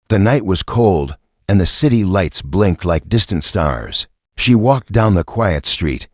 The night was cold, and the city lights blinked like distant stars. She walked down the quiet street,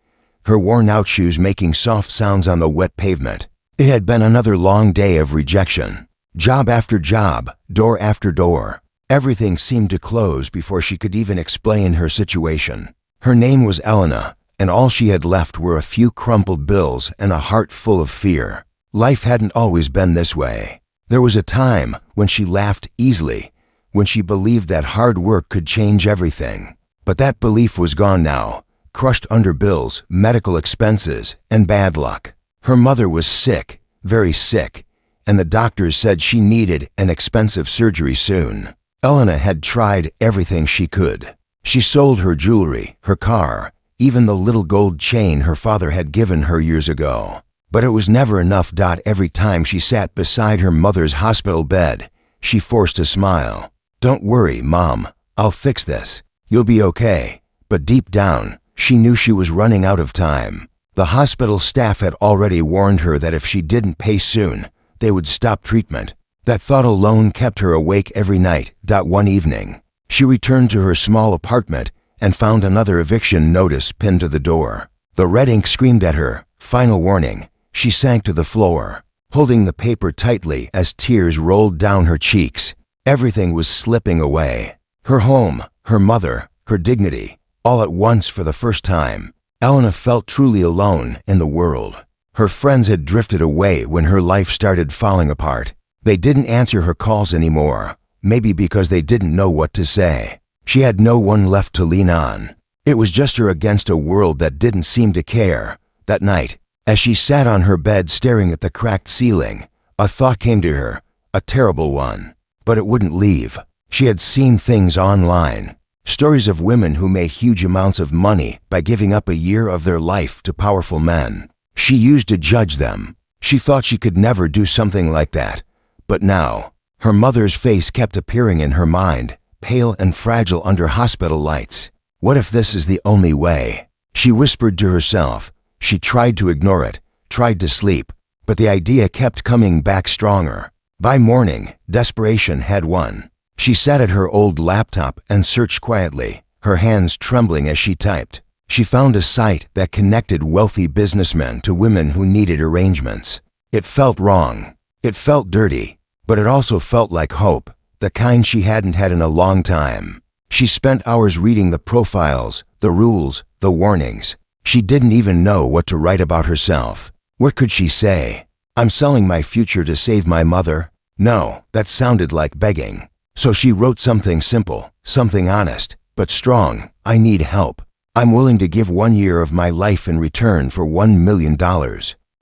her worn-out shoes making soft sounds on the wet pavement. It had been another long day of rejection. Job after job, door after door. Everything seemed to close before she could even explain her situation. Her name was Elena, and all she had left were a few crumpled bills and a heart full of fear. Life hadn't always been this way. There was a time when she laughed easily, when she believed that hard work could change everything. But that belief was gone now, crushed under bills, medical expenses, and bad luck. Her mother was sick, very sick, and the doctors said she needed an expensive surgery soon. Elena had tried everything she could. She sold her jewelry, her car, even the little gold chain her father had given her years ago. But it was never enough. Every time she sat beside her mother's hospital bed, she forced a smile. "Don't worry, Mom. I'll fix this. You'll be okay." But deep down, she knew she was running out of time. The hospital staff had already warned her that if she didn't pay soon, they would stop treatment. That thought alone kept her awake every night. One evening, she returned to her small apartment and found another eviction notice pinned to the door. The red ink screamed at her, "Final warning." She sank to the floor, holding the paper tightly as tears rolled down her cheeks. Everything was slipping away. Her home, her mother, her dignity, all at once for the first time. Elena felt truly alone in the world. Her friends had drifted away when her life started falling apart. They didn't answer her calls anymore, maybe because they didn't know what to say. She had no one left to lean on. It was just her against a world that didn't seem to care. That night, as she sat on her bed staring at the cracked ceiling, a thought came to her, a terrible one. But it wouldn't leave. She had seen things online, stories of women who made huge amounts of money by giving up a year of their life to powerful men. She used to judge them. She thought she could never do something like that. But now, her mother's face kept appearing in her mind, pale and fragile under hospital lights. What if this is the only way? She whispered to herself. She tried to ignore it, tried to sleep, but the idea kept coming back stronger. By morning, desperation had won. She sat at her old laptop and searched quietly, her hands trembling as she typed. She found a site that connected wealthy businessmen to women who needed arrangements. It felt wrong. It felt dirty, but it also felt like hope, the kind she hadn't had in a long time. She spent hours reading the profiles, the rules, the warnings. She didn't even know what to write about herself. What could she say? "I'm selling my future to save my mother?" No, that sounded like begging. So she wrote something simple, something honest, but strong. "I need help. I'm willing to give 1 year of my life in return for $1 million.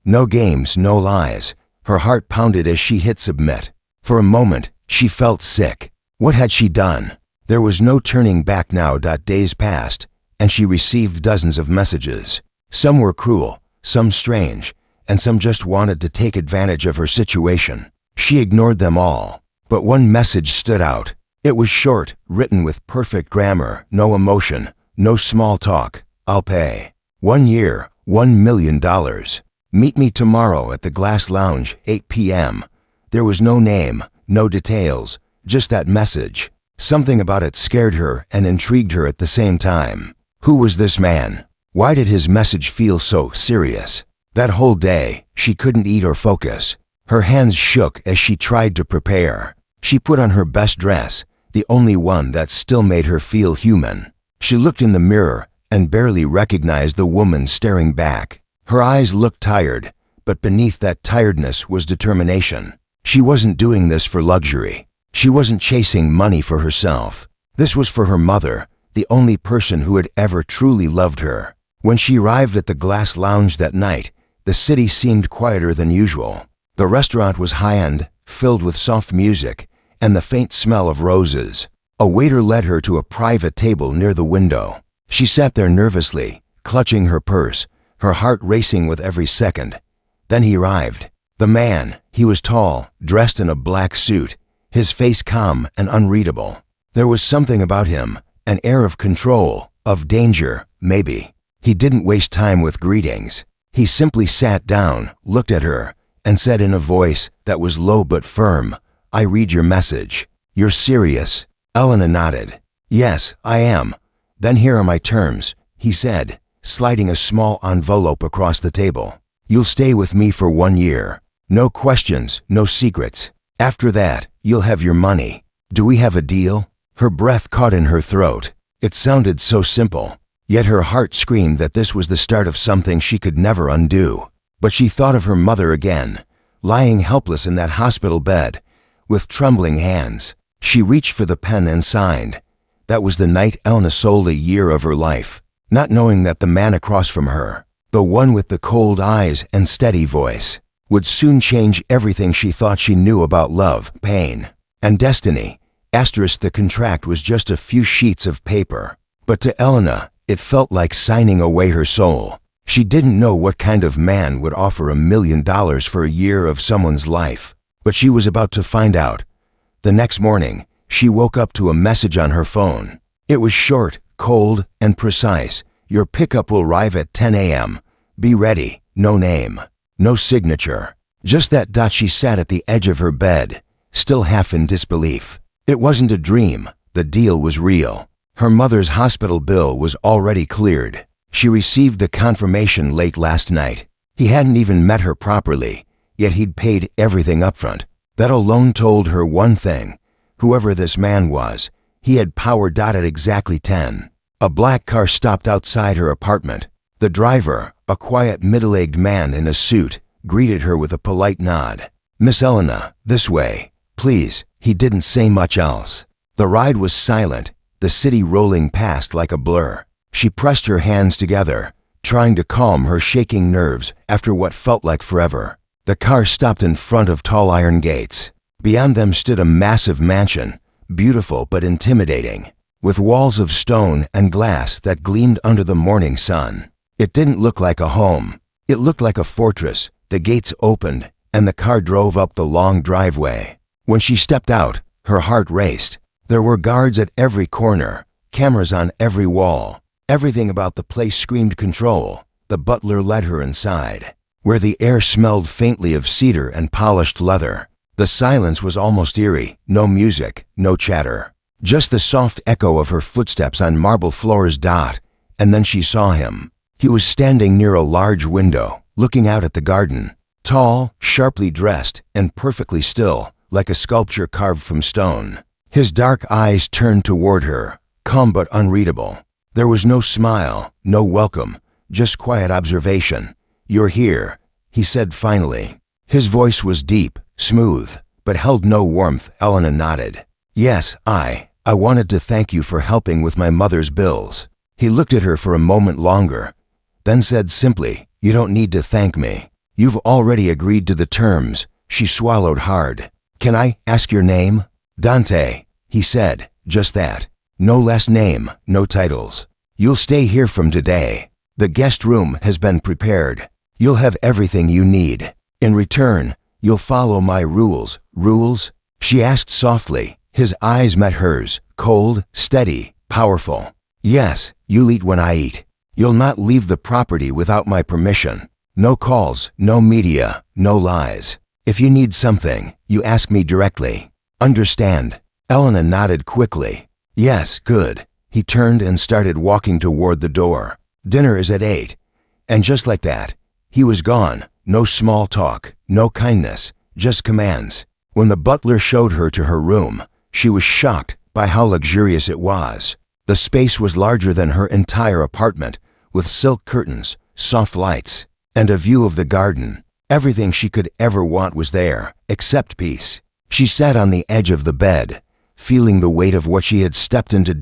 No games, no lies." Her heart pounded as she hit submit. For a moment, she felt sick. What had she done? There was no turning back now. Days passed, and she received dozens of messages. Some were cruel, some strange, and some just wanted to take advantage of her situation. She ignored them all, but one message stood out. It was short, written with perfect grammar, no emotion, no small talk. "I'll pay. 1 year, $1 million. Meet me tomorrow at the Glass Lounge, 8 p.m. There was no name, no details, just that message. Something about it scared her and intrigued her at the same time. Who was this man? Why did his message feel so serious? That whole day, she couldn't eat or focus. Her hands shook as she tried to prepare. She put on her best dress, the only one that still made her feel human. She looked in the mirror and barely recognized the woman staring back. Her eyes looked tired, but beneath that tiredness was determination. She wasn't doing this for luxury. She wasn't chasing money for herself. This was for her mother, the only person who had ever truly loved her. When she arrived at the Glass Lounge that night, the city seemed quieter than usual. The restaurant was high-end, filled with soft music and the faint smell of roses. A waiter led her to a private table near the window. She sat there nervously, clutching her purse, her heart racing with every second. Then he arrived. The man, he was tall, dressed in a black suit, his face calm and unreadable. There was something about him, an air of control, of danger, maybe. He didn't waste time with greetings. He simply sat down, looked at her, and said in a voice that was low but firm, "I read your message." You're serious? Elena nodded. Yes, I am. Then here are my terms, he said, sliding a small envelope across the table. You'll stay with me for 1 year. No questions, no secrets. After that, you'll have your money. Do we have a deal? Her breath caught in her throat. It sounded so simple, yet her heart screamed that this was the start of something she could never undo. But she thought of her mother again, lying helpless in that hospital bed, with trembling hands. She reached for the pen and signed. That was the night Elena sold a year of her life, not knowing that the man across from her, the one with the cold eyes and steady voice, would soon change everything she thought she knew about love, pain, and destiny. The contract was just a few sheets of paper, but to Elena, it felt like signing away her soul. She didn't know what kind of man would offer $1 million for a year of someone's life, but she was about to find out. The next morning, she woke up to a message on her phone. It was short, cold, and precise. Your pickup will arrive at 10 a.m. Be ready. No name, no signature. Just that dot. She sat at the edge of her bed, still half in disbelief. It wasn't a dream. The deal was real. Her mother's hospital bill was already cleared. She received the confirmation late last night. He hadn't even met her properly, yet he'd paid everything upfront. That alone told her one thing. Whoever this man was, he had power. At exactly 10. A black car stopped outside her apartment. The driver, a quiet middle-aged man in a suit, greeted her with a polite nod. Miss Elena, this way, please. He didn't say much else. The ride was silent, the city rolling past like a blur. She pressed her hands together, trying to calm her shaking nerves after what felt like forever. The car stopped in front of tall iron gates. Beyond them stood a massive mansion, beautiful but intimidating, with walls of stone and glass that gleamed under the morning sun. It didn't look like a home. It looked like a fortress. The gates opened, and the car drove up the long driveway. When she stepped out, her heart raced. There were guards at every corner, cameras on every wall. Everything about the place screamed control. The butler led her inside, where the air smelled faintly of cedar and polished leather. The silence was almost eerie. No music, no chatter. Just the soft echo of her footsteps on marble floors. And then she saw him. He was standing near a large window, looking out at the garden. Tall, sharply dressed, and perfectly still, like a sculpture carved from stone. His dark eyes turned toward her, calm but unreadable. There was no smile, no welcome, just quiet observation. You're here, he said finally. His voice was deep, smooth, but held no warmth. Elena nodded. Yes, I wanted to thank you for helping with my mother's bills. He looked at her for a moment longer, then said simply, you don't need to thank me. You've already agreed to the terms. She swallowed hard. Can I ask your name? Dante, he said, just that. No last name, no titles. You'll stay here from today. The guest room has been prepared. You'll have everything you need. In return, you'll follow my rules. Rules? She asked softly. His eyes met hers, cold, steady, powerful. Yes, you'll eat when I eat. You'll not leave the property without my permission. No calls, no media, no lies. If you need something, you ask me directly. Understand? Elena nodded quickly. Yes, good. He turned and started walking toward the door. Dinner is at 8. And just like that, he was gone. No small talk, no kindness, just commands. When the butler showed her to her room, she was shocked by how luxurious it was. The space was larger than her entire apartment, with silk curtains, soft lights, and a view of the garden. Everything she could ever want was there, except peace. She sat on the edge of the bed, feeling the weight of what she had stepped into.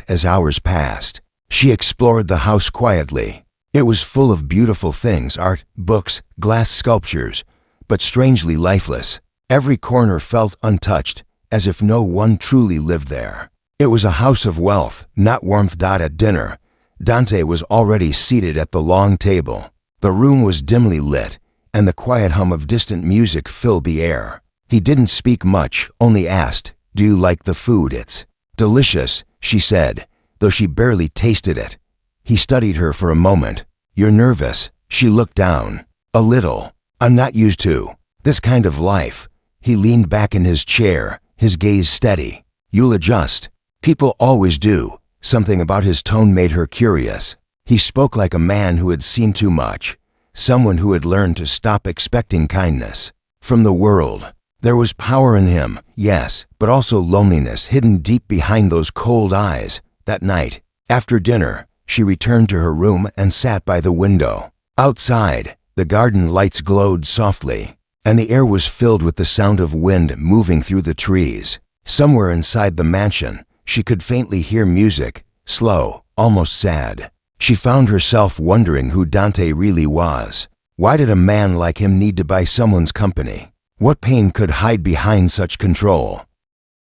As hours passed, she explored the house quietly. It was full of beautiful things, art, books, glass sculptures, but strangely lifeless. Every corner felt untouched, as if no one truly lived there. It was a house of wealth, not warmth. At dinner, Dante was already seated at the long table. The room was dimly lit, and the quiet hum of distant music filled the air. He didn't speak much, only asked, "Do you like the food?" "It's delicious," she said, though she barely tasted it. He studied her for a moment. "You're nervous." She looked down. "A little. I'm not used to this kind of life." He leaned back in his chair, his gaze steady. You'll adjust. People always do. Something about his tone made her curious. He spoke like a man who had seen too much, someone who had learned to stop expecting kindness from the world. There was power in him, yes, but also loneliness hidden deep behind those cold eyes. That night, after dinner, she returned to her room and sat by the window. Outside, the garden lights glowed softly, and the air was filled with the sound of wind moving through the trees. Somewhere inside the mansion, she could faintly hear music, slow, almost sad. She found herself wondering who Dante really was. Why did a man like him need to buy someone's company? What pain could hide behind such control?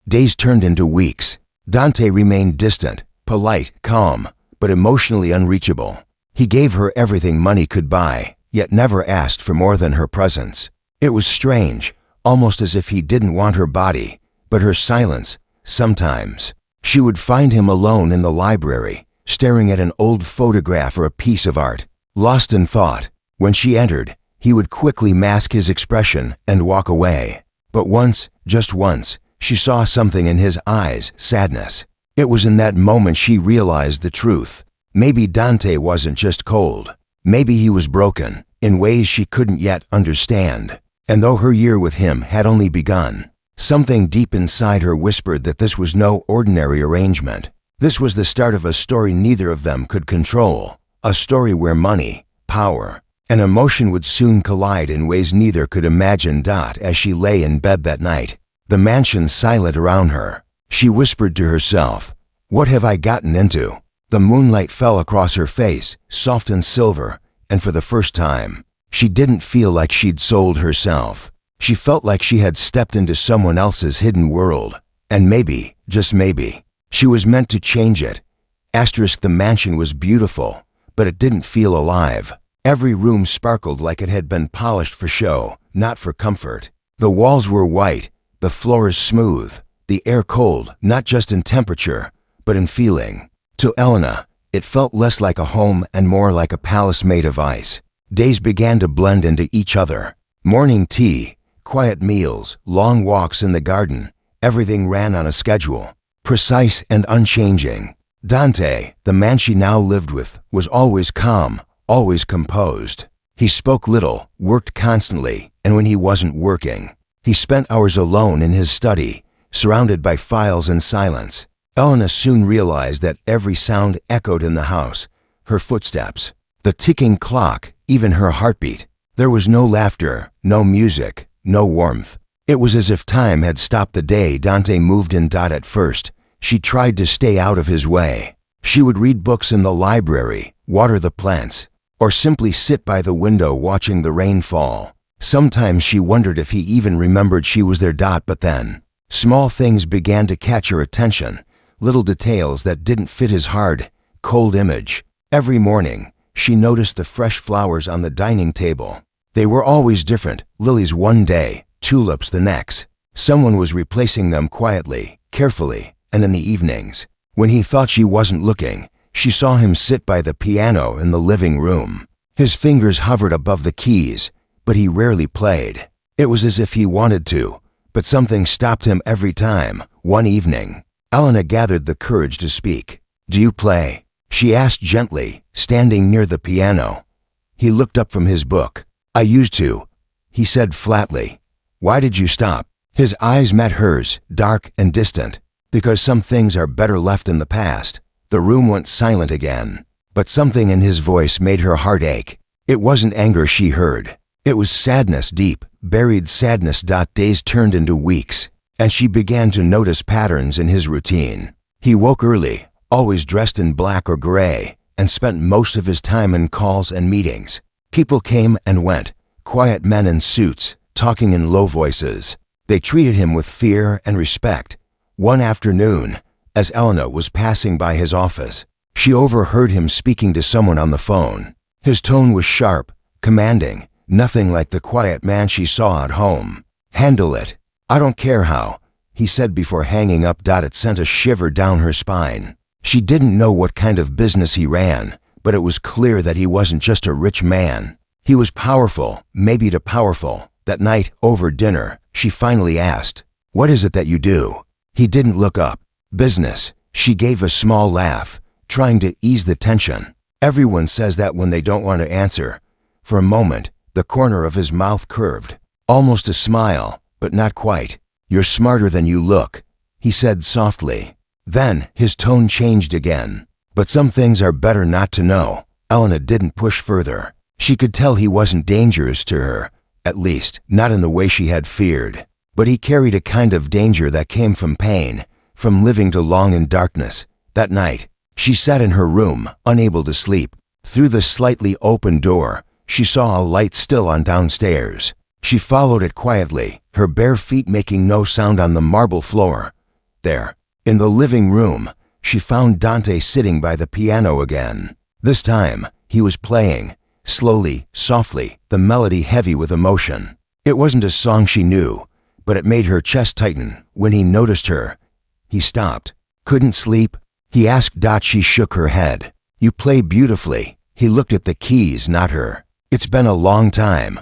Days turned into weeks. Dante remained distant, polite, calm, but emotionally unreachable. He gave her everything money could buy, yet never asked for more than her presence. It was strange, almost as if he didn't want her body, but her silence. Sometimes, she would find him alone in the library, staring at an old photograph or a piece of art, lost in thought. When she entered, he would quickly mask his expression and walk away. But once, just once, she saw something in his eyes, sadness. It was in that moment she realized the truth. Maybe Dante wasn't just cold. Maybe he was broken, in ways she couldn't yet understand. And though her year with him had only begun, something deep inside her whispered that this was no ordinary arrangement. This was the start of a story neither of them could control, a story where money, power, and emotion would soon collide in ways neither could imagine. As she lay in bed that night, the mansion silent around her, she whispered to herself, "What have I gotten into?" The moonlight fell across her face, soft and silver, and for the first time, she didn't feel like she'd sold herself. She felt like she had stepped into someone else's hidden world, and maybe, just maybe, she was meant to change it. The mansion was beautiful, but it didn't feel alive. Every room sparkled like it had been polished for show, not for comfort. The walls were white, the floors smooth, the air cold, not just in temperature, but in feeling. To Elena, it felt less like a home and more like a palace made of ice. Days began to blend into each other. Morning tea, quiet meals, long walks in the garden, everything ran on a schedule, precise and unchanging. Dante, the man she now lived with, was always calm, always composed. He spoke little, worked constantly, and when he wasn't working, he spent hours alone in his study, surrounded by files and silence. Elena soon realized that every sound echoed in the house, her footsteps, the ticking clock, even her heartbeat. There was no laughter, no music, no warmth. It was as if time had stopped the day Dante moved in. At first, she tried to stay out of his way. She would read books in the library, water the plants, or simply sit by the window watching the rain fall. Sometimes she wondered if he even remembered she was there. But then, small things began to catch her attention, little details that didn't fit his hard, cold image. Every morning, she noticed the fresh flowers on the dining table. They were always different, lilies one day, tulips the next. Someone was replacing them quietly, carefully, and in the evenings, when he thought she wasn't looking, she saw him sit by the piano in the living room. His fingers hovered above the keys, but he rarely played. It was as if he wanted to, but something stopped him every time. One evening, Elena gathered the courage to speak. "Do you play?" she asked gently, standing near the piano. He looked up from his book. "I used to," he said flatly. "Why did you stop?" His eyes met hers, dark and distant. "Because some things are better left in the past." The room went silent again, but something in his voice made her heart ache. It wasn't anger she heard. It was sadness, deep, buried sadness. Days turned into weeks, and she began to notice patterns in his routine. He woke early, always dressed in black or gray, and spent most of his time in calls and meetings. People came and went, quiet men in suits, talking in low voices. They treated him with fear and respect. One afternoon, as Elena was passing by his office, she overheard him speaking to someone on the phone. His tone was sharp, commanding, nothing like the quiet man she saw at home. "Handle it. I don't care how," he said before hanging up. It sent a shiver down her spine. She didn't know what kind of business he ran, but it was clear that he wasn't just a rich man. He was powerful, maybe too powerful. That night, over dinner, she finally asked, "What is it that you do?" He didn't look up. Business. She gave a small laugh, trying to ease the tension. Everyone says that when they don't want to answer. For a moment, the corner of his mouth curved. Almost a smile, but not quite. "You're smarter than you look," he said softly. Then, his tone changed again. "But some things are better not to know." Elena didn't push further. She could tell he wasn't dangerous to her, at least, not in the way she had feared. But he carried a kind of danger that came from pain, from living too long in darkness. That night, she sat in her room, unable to sleep. Through the slightly open door, she saw a light still on downstairs. She followed it quietly, her bare feet making no sound on the marble floor. There, in the living room, she found Dante sitting by the piano again. This time, he was playing, slowly, softly, the melody heavy with emotion. It wasn't a song she knew, but it made her chest tighten when he noticed her. He stopped. "Couldn't sleep?" he asked. She shook her head. "You play beautifully." He looked at the keys, not her. "It's been a long time.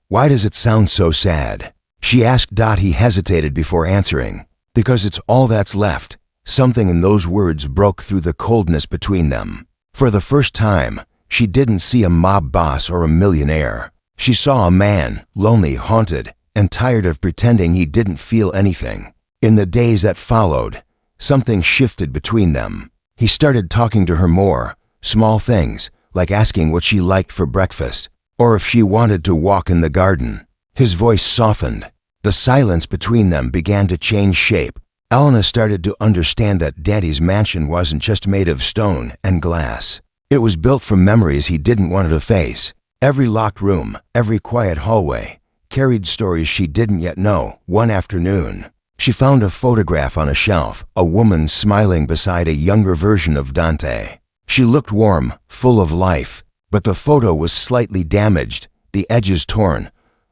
Why does it sound so sad?" she asked. He hesitated before answering. "Because it's all that's left." Something in those words broke through the coldness between them. For the first time, she didn't see a mob boss or a millionaire. She saw a man, lonely, haunted, and tired of pretending he didn't feel anything. In the days that followed, something shifted between them. He started talking to her more, small things, like asking what she liked for breakfast, or if she wanted to walk in the garden. His voice softened. The silence between them began to change shape. Elena started to understand that Dante's mansion wasn't just made of stone and glass. It was built from memories he didn't want to face. Every locked room, every quiet hallway, carried stories she didn't yet know. One afternoon, she found a photograph on a shelf, a woman smiling beside a younger version of Dante. She looked warm, full of life, but the photo was slightly damaged, the edges torn.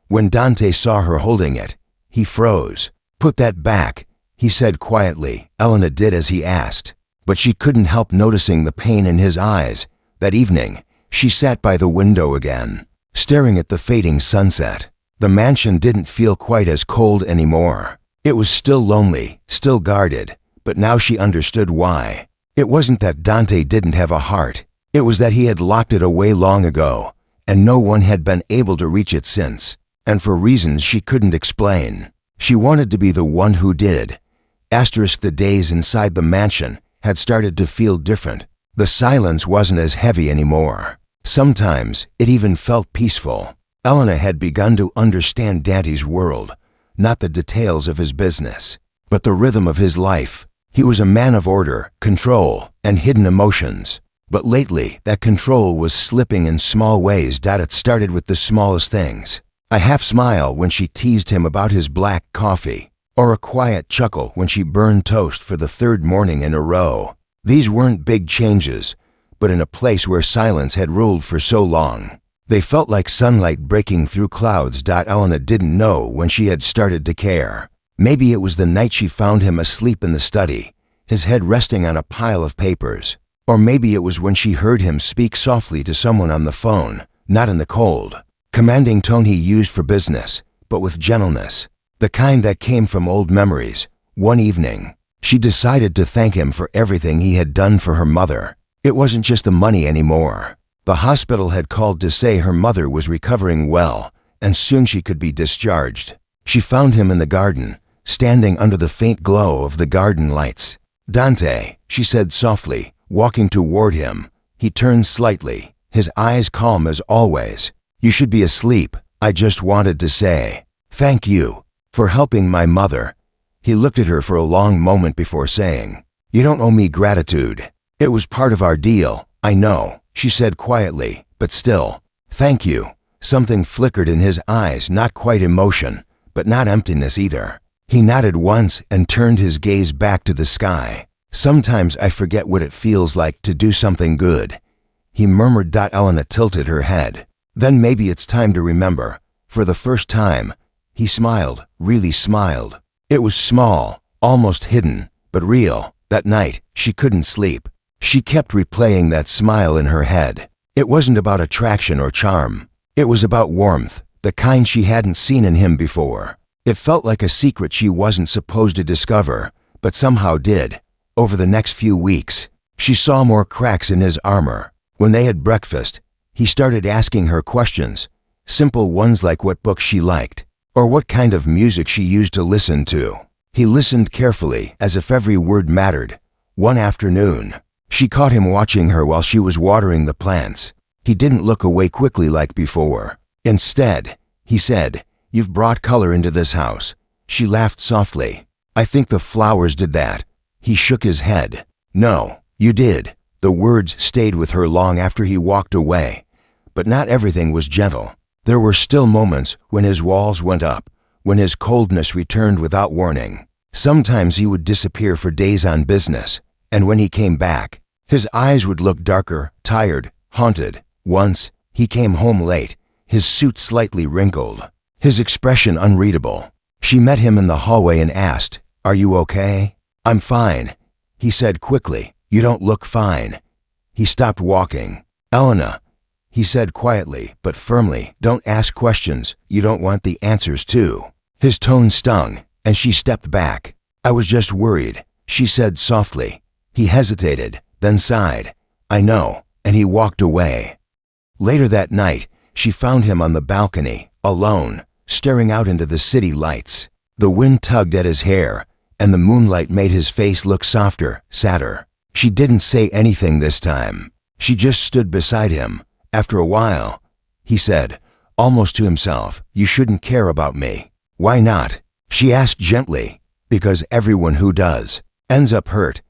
When Dante saw her holding it, he froze. "Put that back," he said quietly. Elena did as he asked, but she couldn't help noticing the pain in his eyes. That evening, she sat by the window again, staring at the fading sunset. The mansion didn't feel quite as cold anymore. It was still lonely, still guarded, but now she understood why. It wasn't that Dante didn't have a heart. It was that he had locked it away long ago, and no one had been able to reach it since, and for reasons she couldn't explain. She wanted to be the one who did. The days inside the mansion had started to feel different. The silence wasn't as heavy anymore. Sometimes it even felt peaceful. Elena had begun to understand Dante's world, not the details of his business, but the rhythm of his life. He was a man of order, control, and hidden emotions. But lately, that control was slipping in small ways. It started with the smallest things. A half smile when she teased him about his black coffee, or a quiet chuckle when she burned toast for the third morning in a row. These weren't big changes, but in a place where silence had ruled for so long, they felt like sunlight breaking through clouds. Elena didn't know when she had started to care. Maybe it was the night she found him asleep in the study, his head resting on a pile of papers. Or maybe it was when she heard him speak softly to someone on the phone, not in the cold, commanding tone he used for business, but with gentleness, the kind that came from old memories. One evening, she decided to thank him for everything he had done for her mother. It wasn't just the money anymore. The hospital had called to say her mother was recovering well, and soon she could be discharged. She found him in the garden, standing under the faint glow of the garden lights. "Dante," she said softly, walking toward him. He turned slightly, his eyes calm as always. "You should be asleep. I just wanted to say, thank you for helping my mother." He looked at her for a long moment before saying, "You don't owe me gratitude. It was part of our deal." "I know," she said quietly, "but still, thank you." Something flickered in his eyes, not quite emotion, but not emptiness either. He nodded once and turned his gaze back to the sky. "Sometimes I forget what it feels like to do something good," he murmured. Elena tilted her head. "Then maybe it's time to remember." For the first time, he smiled, really smiled. It was small, almost hidden, but real. That night, she couldn't sleep. She kept replaying that smile in her head. It wasn't about attraction or charm. It was about warmth, the kind she hadn't seen in him before. It felt like a secret she wasn't supposed to discover, but somehow did. Over the next few weeks, she saw more cracks in his armor. When they had breakfast, he started asking her questions, simple ones like what books she liked, or what kind of music she used to listen to. He listened carefully, as if every word mattered. One afternoon, she caught him watching her while she was watering the plants. He didn't look away quickly like before. Instead, he said, "You've brought color into this house." She laughed softly. "I think the flowers did that." He shook his head. "No, you did." The words stayed with her long after he walked away. But not everything was gentle. There were still moments when his walls went up, when his coldness returned without warning. Sometimes he would disappear for days on business, and when he came back, his eyes would look darker, tired, haunted. Once, he came home late, his suit slightly wrinkled, his expression unreadable. She met him in the hallway and asked, "Are you okay?" "I'm fine," he said quickly. "You don't look fine." He stopped walking. "Elena," he said quietly but firmly, "don't ask questions you don't want the answers to." His tone stung, and she stepped back. "I was just worried," she said softly. He hesitated, then sighed. "I know," and he walked away. Later that night, she found him on the balcony, alone, staring out into the city lights. The wind tugged at his hair, and the moonlight made his face look softer, sadder. She didn't say anything this time. She just stood beside him. After a while, he said, almost to himself, "You shouldn't care about me." "Why not?" she asked gently. "Because everyone who does ends up hurt."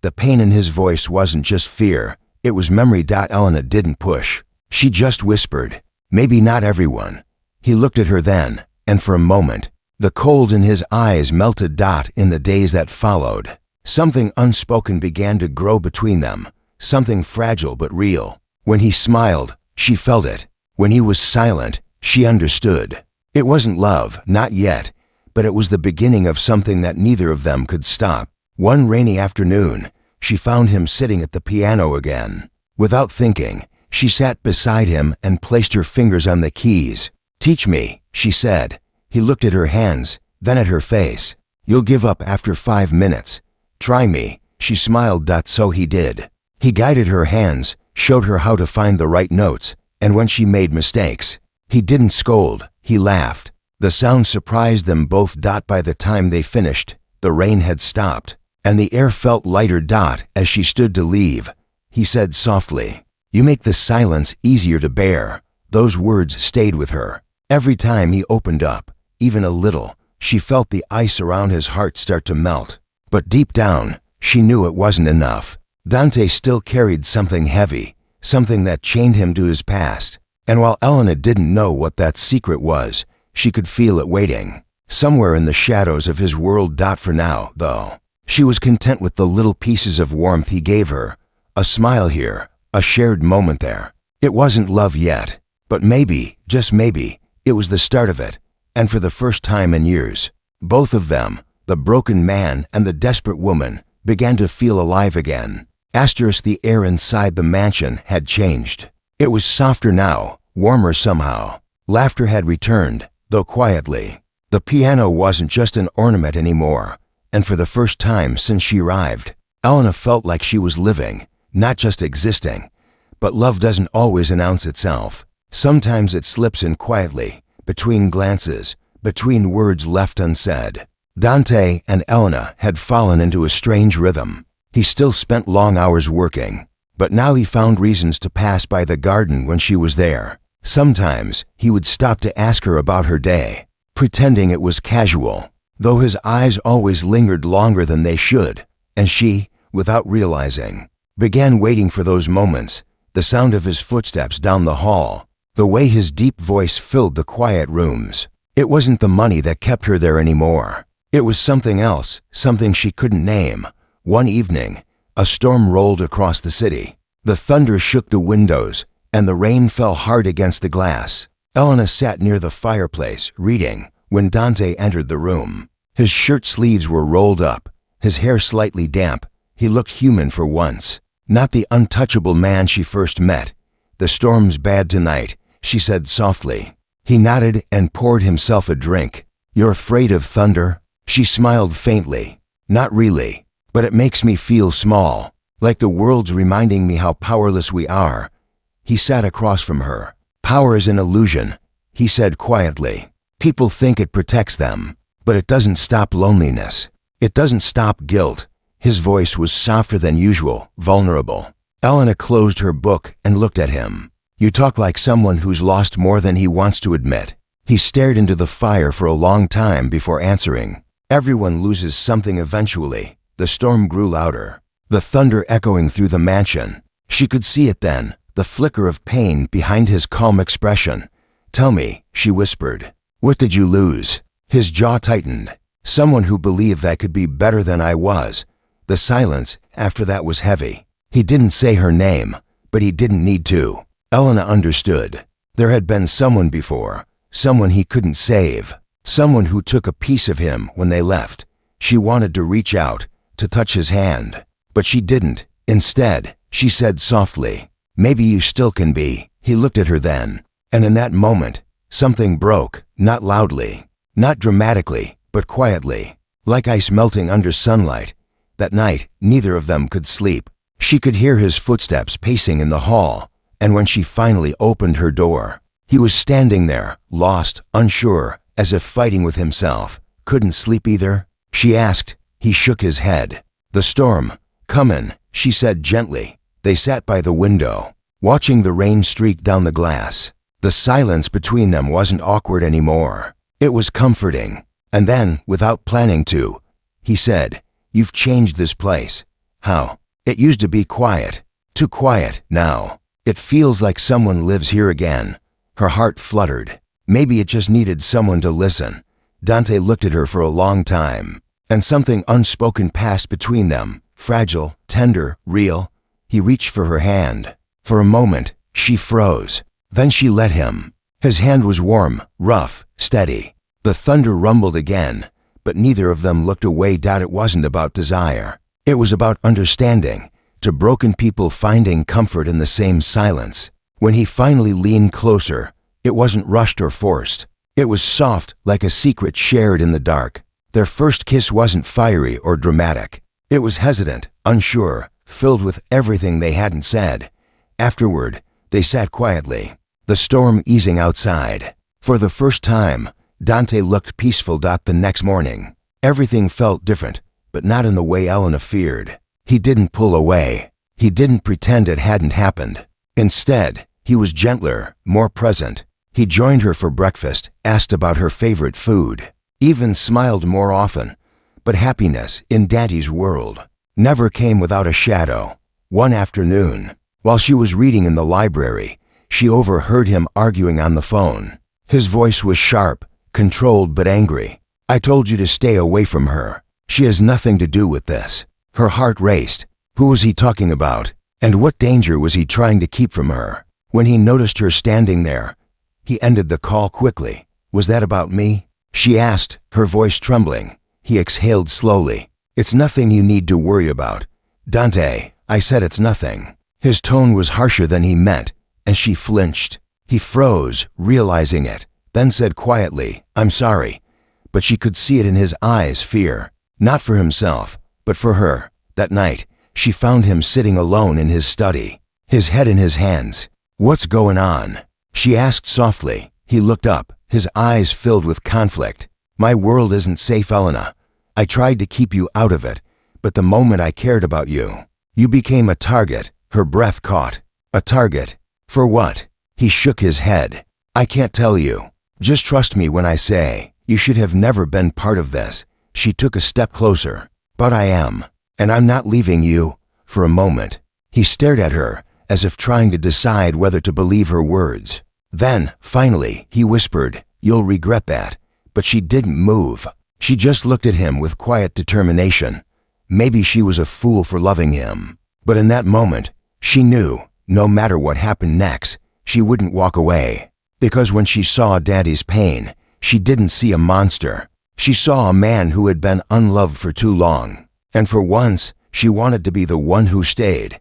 The pain in his voice wasn't just fear, it was memory. Elena didn't push. She just whispered, "Maybe not everyone." He looked at her then, and for a moment, the cold in his eyes melted. In the days that followed, something unspoken began to grow between them, something fragile but real. When he smiled, she felt it. When he was silent, she understood. It wasn't love, not yet, but it was the beginning of something that neither of them could stop. One rainy afternoon, she found him sitting at the piano again. Without thinking, she sat beside him and placed her fingers on the keys. "Teach me," she said. He looked at her hands, then at her face. "You'll give up after 5 minutes." "Try me," she smiled. So he did. He guided her hands, showed her how to find the right notes, and when she made mistakes, he didn't scold, he laughed. The sound surprised them both. By the time they finished, the rain had stopped, and the air felt lighter. As she stood to leave, he said softly, "You make the silence easier to bear." Those words stayed with her. Every time he opened up, even a little, she felt the ice around his heart start to melt. But deep down, she knew it wasn't enough. Dante still carried something heavy, something that chained him to his past. And while Elena didn't know what that secret was, she could feel it waiting, somewhere in the shadows of his world. For now, though, she was content with the little pieces of warmth he gave her, a smile here, a shared moment there. It wasn't love yet, but maybe, just maybe, it was the start of it. And for the first time in years, both of them, the broken man and the desperate woman, began to feel alive again. The air inside the mansion had changed. It was softer now, warmer somehow. Laughter had returned, though quietly. The piano wasn't just an ornament anymore, and for the first time since she arrived, Elena felt like she was living, not just existing. But love doesn't always announce itself. Sometimes it slips in quietly, between glances, between words left unsaid. Dante and Elena had fallen into a strange rhythm. He still spent long hours working, but now he found reasons to pass by the garden when she was there. Sometimes he would stop to ask her about her day, pretending it was casual, though his eyes always lingered longer than they should, and she, without realizing, began waiting for those moments, the sound of his footsteps down the hall, the way his deep voice filled the quiet rooms. It wasn't the money that kept her there anymore. It was something else, something she couldn't name. One evening, a storm rolled across the city. The thunder shook the windows, and the rain fell hard against the glass. Elena sat near the fireplace, reading, when Dante entered the room. His shirt sleeves were rolled up, his hair slightly damp. He looked human for once, not the untouchable man she first met. "The storm's bad tonight," she said softly. He nodded and poured himself a drink. "You're afraid of thunder?" She smiled faintly. Not really, but it makes me feel small, like the world's reminding me how powerless we are. He sat across from her. Power is an illusion, he said quietly. People think it protects them, but it doesn't stop loneliness. It doesn't stop guilt. His voice was softer than usual, vulnerable. Elena closed her book and looked at him. You talk like someone who's lost more than he wants to admit. He stared into the fire for a long time before answering. Everyone loses something eventually. The storm grew louder, the thunder echoing through the mansion. She could see it then, the flicker of pain behind his calm expression. Tell me, she whispered. What did you lose? His jaw tightened. Someone who believed I could be better than I was. The silence after that was heavy. He didn't say her name, but he didn't need to. Elena understood. There had been someone before, someone he couldn't save, someone who took a piece of him when they left. She wanted to reach out, to touch his hand, but she didn't. Instead, she said softly, maybe you still can be. He looked at her then, and in that moment, something broke, not loudly, not dramatically, but quietly, like ice melting under sunlight. That night, neither of them could sleep. She could hear his footsteps pacing in the hall, and when she finally opened her door, he was standing there, lost, unsure, as if fighting with himself. Couldn't sleep either? She asked. He shook his head. The storm. Comin', she said gently. They sat by the window, watching the rain streak down the glass. The silence between them wasn't awkward anymore. It was comforting. And then, without planning to, he said, You've changed this place. How? It used to be quiet. Too quiet now. It feels like someone lives here again. Her heart fluttered. Maybe it just needed someone to listen. Dante looked at her for a long time, and something unspoken passed between them, fragile, tender, real. He reached for her hand. For a moment, she froze. Then she let him. His hand was warm, rough, steady. The thunder rumbled again, but neither of them looked away. It wasn't about desire. It was about understanding. To broken people finding comfort in the same silence. When he finally leaned closer, it wasn't rushed or forced. It was soft, like a secret shared in the dark. Their first kiss wasn't fiery or dramatic. It was hesitant, unsure, filled with everything they hadn't said. Afterward, they sat quietly, the storm easing outside. For the first time, Dante looked peaceful. The next morning, everything felt different, but not in the way Elena feared. He didn't pull away. He didn't pretend it hadn't happened. Instead, he was gentler, more present. He joined her for breakfast, asked about her favorite food, even smiled more often. But happiness, in Dante's world, never came without a shadow. One afternoon, while she was reading in the library, she overheard him arguing on the phone. His voice was sharp, controlled but angry. I told you to stay away from her. She has nothing to do with this. Her heart raced. Who was he talking about? And what danger was he trying to keep from her? When he noticed her standing there, he ended the call quickly. Was that about me? She asked, her voice trembling. He exhaled slowly. It's nothing you need to worry about. Dante, I said it's nothing. His tone was harsher than he meant, and she flinched. He froze, realizing it, then said quietly, I'm sorry. But she could see it in his eyes, fear. Not for himself, but for her. That night, she found him sitting alone in his study, his head in his hands. What's going on? She asked softly. He looked up, his eyes filled with conflict. My world isn't safe, Elena. I tried to keep you out of it, but the moment I cared about you, you became a target. Her breath caught. A target? For what? He shook his head. I can't tell you. Just trust me when I say, you should have never been part of this. She took a step closer. But I am. And I'm not leaving you. For a moment, he stared at her, as if trying to decide whether to believe her words. Then, finally, he whispered, You'll regret that. But she didn't move. She just looked at him with quiet determination. Maybe she was a fool for loving him. But in that moment, she knew, no matter what happened next, she wouldn't walk away. Because when she saw Daddy's pain, she didn't see a monster. She saw a man who had been unloved for too long. And for once, she wanted to be the one who stayed.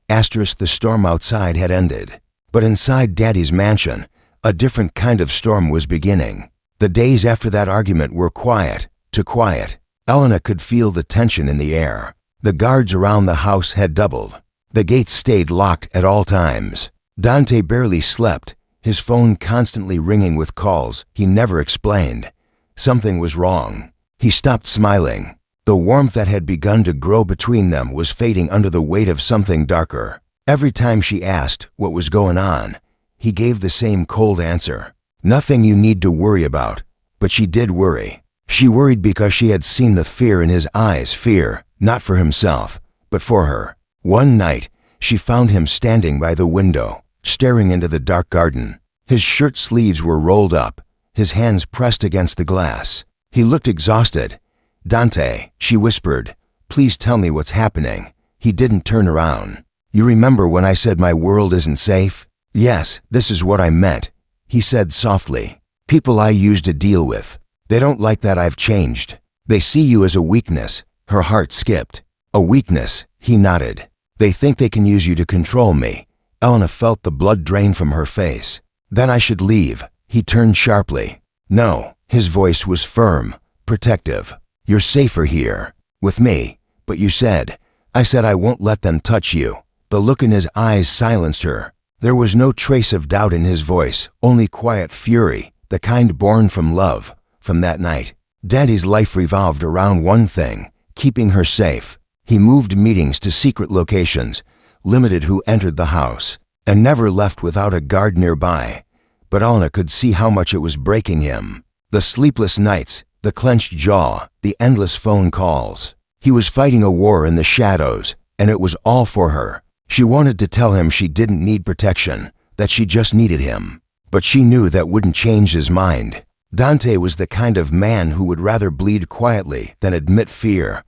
The storm outside had ended. But inside Daddy's mansion, a different kind of storm was beginning. The days after that argument were quiet, too quiet. Elena could feel the tension in the air. The guards around the house had doubled. The gates stayed locked at all times. Dante barely slept, his phone constantly ringing with calls he never explained. Something was wrong. He stopped smiling. The warmth that had begun to grow between them was fading under the weight of something darker. Every time she asked what was going on, he gave the same cold answer. Nothing you need to worry about. But she did worry. She worried because she had seen the fear in his eyes, fear, not for himself, but for her. One night, she found him standing by the window, staring into the dark garden. His shirt sleeves were rolled up, his hands pressed against the glass. He looked exhausted. "Dante," she whispered, "please tell me what's happening." He didn't turn around. "You remember when I said my world isn't safe?" "Yes, this is what I meant," he said softly. "People I used to deal with, they don't like that I've changed. They see you as a weakness." Her heart skipped. "A weakness," he nodded. "They think they can use you to control me." Elena felt the blood drain from her face. "Then I should leave." He turned sharply. "No." His voice was firm, protective. "You're safer here, with me." "But you said." "I said I won't let them touch you." The look in his eyes silenced her. There was no trace of doubt in his voice, only quiet fury, the kind born from love. From that night, Dante's life revolved around one thing, keeping her safe. He moved meetings to secret locations, limited who entered the house, and never left without a guard nearby. But Elena could see how much it was breaking him. The sleepless nights, the clenched jaw, the endless phone calls. He was fighting a war in the shadows, and it was all for her. She wanted to tell him she didn't need protection, that she just needed him. But she knew that wouldn't change his mind. Dante was the kind of man who would rather bleed quietly than admit fear.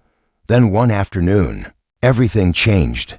Then one afternoon, everything changed.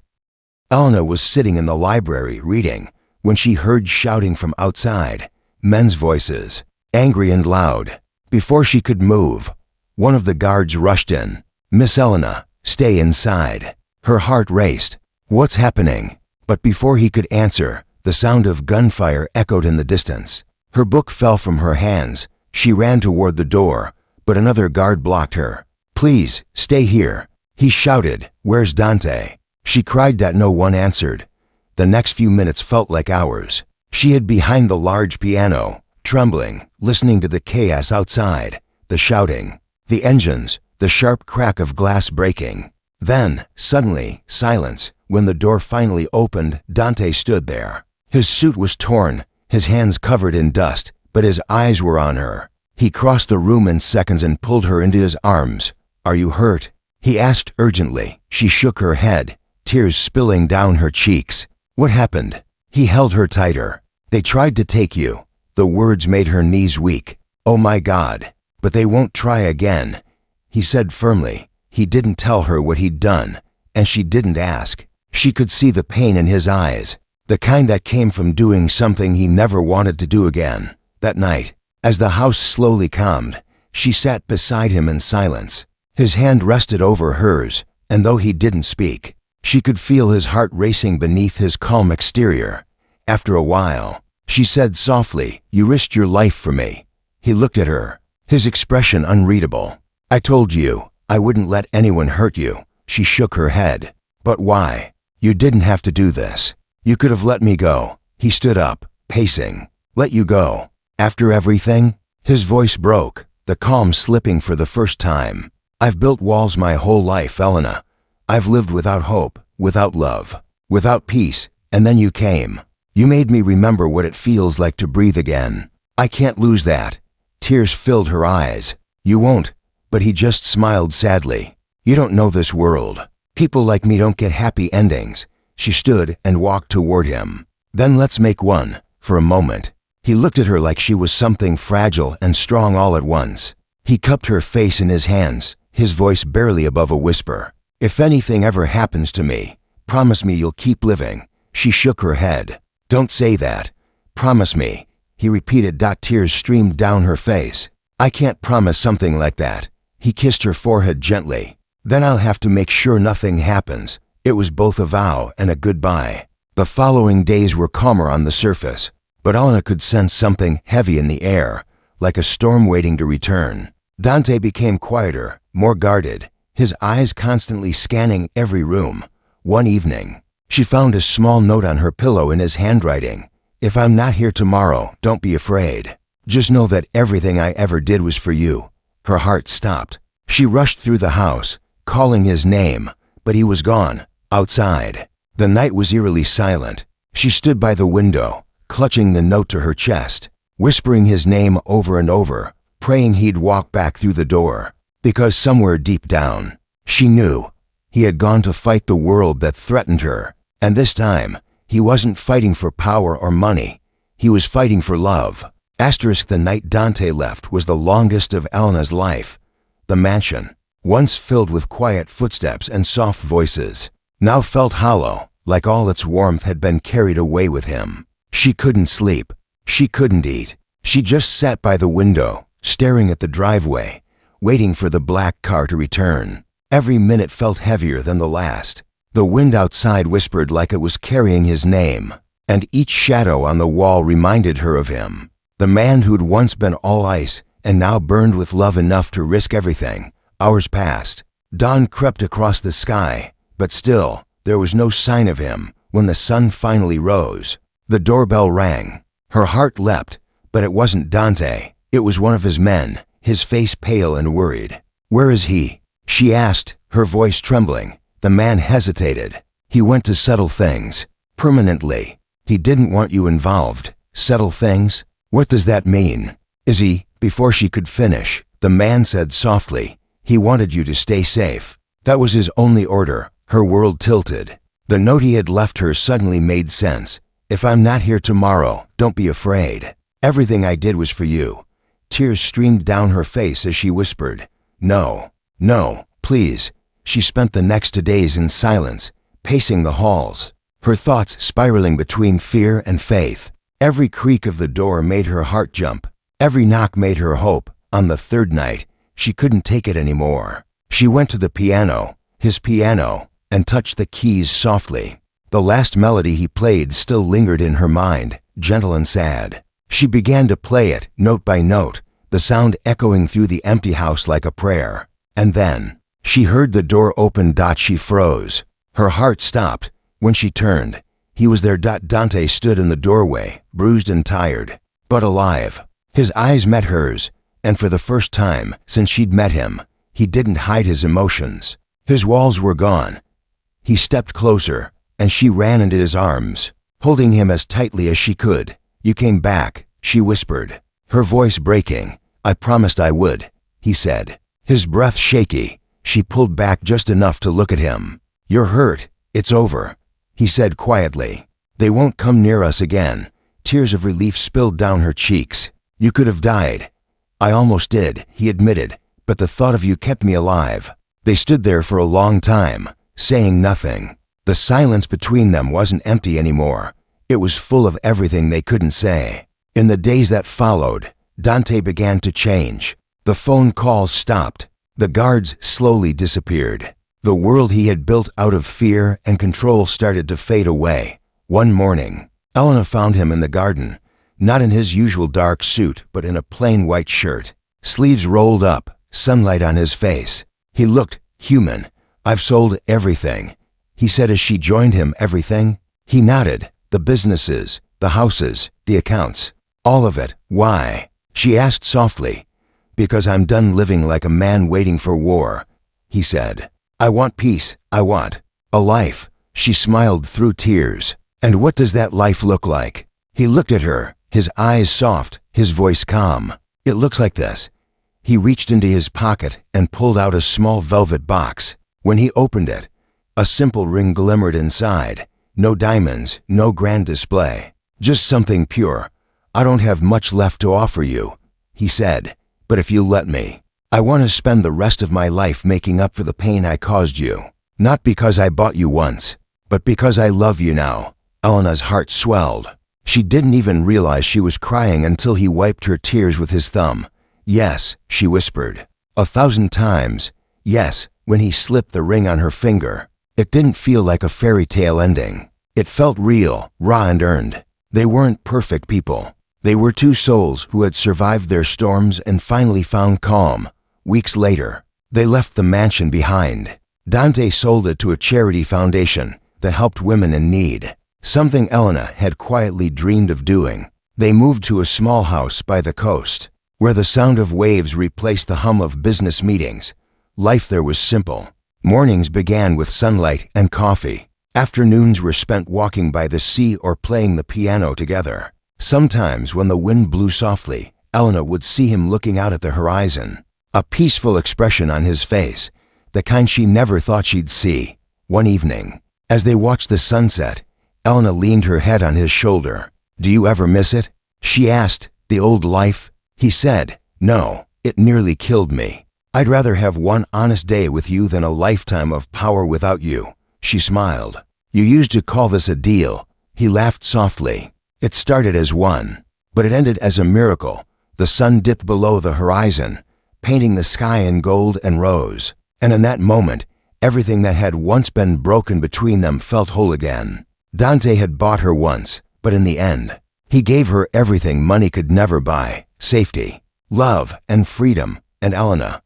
Elena was sitting in the library reading when she heard shouting from outside, men's voices, angry and loud. Before she could move, one of the guards rushed in. "Miss Elena, stay inside." Her heart raced. "What's happening?" But before he could answer, the sound of gunfire echoed in the distance. Her book fell from her hands. She ran toward the door, but another guard blocked her. "Please, stay here." He shouted, "Where's Dante?" She cried that no one answered. The next few minutes felt like hours. She hid behind the large piano, trembling, listening to the chaos outside, the shouting, the engines, the sharp crack of glass breaking. Then, suddenly, silence. When the door finally opened, Dante stood there. His suit was torn, his hands covered in dust, but his eyes were on her. He crossed the room in seconds and pulled her into his arms. "Are you hurt?" he asked urgently. She shook her head, tears spilling down her cheeks. "What happened?" He held her tighter. "They tried to take you." The words made her knees weak. "Oh my God, but they won't try again," he said firmly. He didn't tell her what he'd done, and she didn't ask. She could see the pain in his eyes, the kind that came from doing something he never wanted to do again. That night, as the house slowly calmed, she sat beside him in silence. His hand rested over hers, and though he didn't speak, she could feel his heart racing beneath his calm exterior. After a while, she said softly, "You risked your life for me." He looked at her, his expression unreadable. "I told you I wouldn't let anyone hurt you." She shook her head. "But why? You didn't have to do this. You could have let me go." He stood up, pacing. "Let you go? After everything?" His voice broke, the calm slipping for the first time. "I've built walls my whole life, Elena. I've lived without hope, without love, without peace, and then you came. You made me remember what it feels like to breathe again. I can't lose that." Tears filled her eyes. "You won't." But he just smiled sadly. "You don't know this world. People like me don't get happy endings." She stood and walked toward him. "Then let's make one, for a moment." He looked at her like she was something fragile and strong all at once. He cupped her face in his hands, his voice barely above a whisper. "If anything ever happens to me, promise me you'll keep living." She shook her head. "Don't say that. Promise me," he repeated. Tears streamed down her face. "I can't promise something like that." He kissed her forehead gently. "Then I'll have to make sure nothing happens." It was both a vow and a goodbye. The following days were calmer on the surface, but Elena could sense something heavy in the air, like a storm waiting to return. Dante became quieter, more guarded, his eyes constantly scanning every room. One evening, she found a small note on her pillow in his handwriting. "If I'm not here tomorrow, don't be afraid. Just know that everything I ever did was for you." Her heart stopped. She rushed through the house, calling his name, but he was gone, outside. The night was eerily silent. She stood by the window, clutching the note to her chest, whispering his name over and over, praying he'd walk back through the door. Because somewhere deep down, she knew he had gone to fight the world that threatened her. And this time, he wasn't fighting for power or money. He was fighting for love. The night Dante left was the longest of Elena's life. The mansion, once filled with quiet footsteps and soft voices, now felt hollow, like all its warmth had been carried away with him. She couldn't sleep. She couldn't eat. She just sat by the window, staring at the driveway, waiting for the black car to return. Every minute felt heavier than the last. The wind outside whispered like it was carrying his name, and each shadow on the wall reminded her of him. The man who'd once been all ice and now burned with love enough to risk everything. Hours passed. Dawn crept across the sky, but still, there was no sign of him. When the sun finally rose, the doorbell rang. Her heart leapt, but it wasn't Dante. It was one of his men, his face pale and worried. "Where is he?" she asked, her voice trembling. The man hesitated. "He went to settle things. Permanently. He didn't want you involved." "Settle things? What does that mean?" "Is he?" Before she could finish, the man said softly, "He wanted you to stay safe." That was his only order. Her world tilted. The note he had left her suddenly made sense. "If I'm not here tomorrow, don't be afraid. Everything I did was for you." Tears streamed down her face as she whispered, "No, no, please." She spent the next 2 days in silence, pacing the halls, her thoughts spiraling between fear and faith. Every creak of the door made her heart jump. Every knock made her hope. On the third night, she couldn't take it anymore. She went to the piano, his piano, and touched the keys softly. The last melody he played still lingered in her mind, gentle and sad. She began to play it, note by note, the sound echoing through the empty house like a prayer. And then, she heard the door open. She froze. Her heart stopped. When she turned, he was there. Dante stood in the doorway, bruised and tired, but alive. His eyes met hers, and for the first time since she'd met him, he didn't hide his emotions. His walls were gone. He stepped closer, and she ran into his arms, holding him as tightly as she could. "You came back," she whispered, her voice breaking. "I promised I would," he said, his breath shaky. She pulled back just enough to look at him. "You're hurt. It's over," he said quietly. "They won't come near us again." Tears of relief spilled down her cheeks. "You could have died." "I almost did," he admitted, "but the thought of you kept me alive." They stood there for a long time, saying nothing. The silence between them wasn't empty anymore. It was full of everything they couldn't say. In the days that followed, Dante began to change. The phone calls stopped. The guards slowly disappeared. The world he had built out of fear and control started to fade away. One morning, Elena found him in the garden, not in his usual dark suit, but in a plain white shirt, sleeves rolled up, sunlight on his face. He looked human. "I've sold everything," he said as she joined him. "Everything?" He nodded. "The businesses, the houses, the accounts, all of it." "Why?" she asked softly. "Because I'm done living like a man waiting for war," he said. "I want peace. I want a life." She smiled through tears. "And what does that life look like?" He looked at her, his eyes soft, his voice calm. "It looks like this." He reached into his pocket and pulled out a small velvet box. When he opened it, a simple ring glimmered inside. No diamonds, no grand display, just something pure. "I don't have much left to offer you," he said, "but if you let me, I want to spend the rest of my life making up for the pain I caused you. Not because I bought you once, but because I love you now." Elena's heart swelled. She didn't even realize she was crying until he wiped her tears with his thumb. "Yes," she whispered. 1,000 times. "Yes," when he slipped the ring on her finger. It didn't feel like a fairy tale ending. It felt real, raw and earned. They weren't perfect people. They were two souls who had survived their storms and finally found calm. Weeks later, they left the mansion behind. Dante sold it to a charity foundation that helped women in need, something Elena had quietly dreamed of doing. They moved to a small house by the coast, where the sound of waves replaced the hum of business meetings. Life there was simple. Mornings began with sunlight and coffee. Afternoons were spent walking by the sea or playing the piano together. Sometimes when the wind blew softly, Elena would see him looking out at the horizon, a peaceful expression on his face, the kind she never thought she'd see. One evening, as they watched the sunset, Elena leaned her head on his shoulder. "Do you ever miss it?" she asked. "The old life?" He said, "No, it nearly killed me. I'd rather have one honest day with you than a lifetime of power without you." She smiled. "You used to call this a deal." He laughed softly. "It started as one, but it ended as a miracle." The sun dipped below the horizon, painting the sky in gold and rose. And in that moment, everything that had once been broken between them felt whole again. Dante had bought her once, but in the end, he gave her everything money could never buy: safety, love, and freedom. And Elena,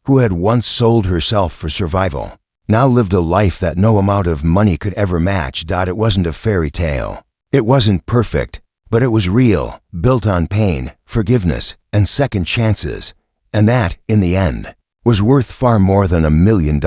who had once sold herself for survival, now lived a life that no amount of money could ever match. It wasn't a fairy tale. It wasn't perfect, but it was real, built on pain, forgiveness, and second chances. And that, in the end, was worth far more than $1 million.